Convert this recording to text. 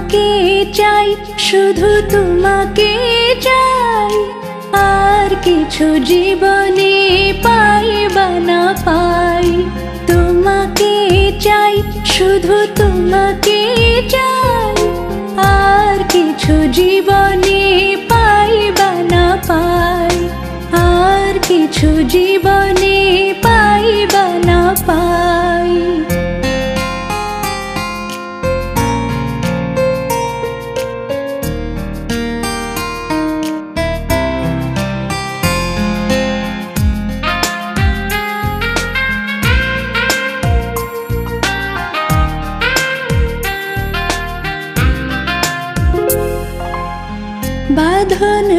তোমাকে চাই, শুধু তোমাকে চাই, আর কিছু জীবনে পাই বা না পাই। তোমাকে চাই, শুধু তোমাকে চাই, আর কিছু জীবনে পাই বা না পাই, আর কিছু জীবনে পাই বা না পাই। বাঁধন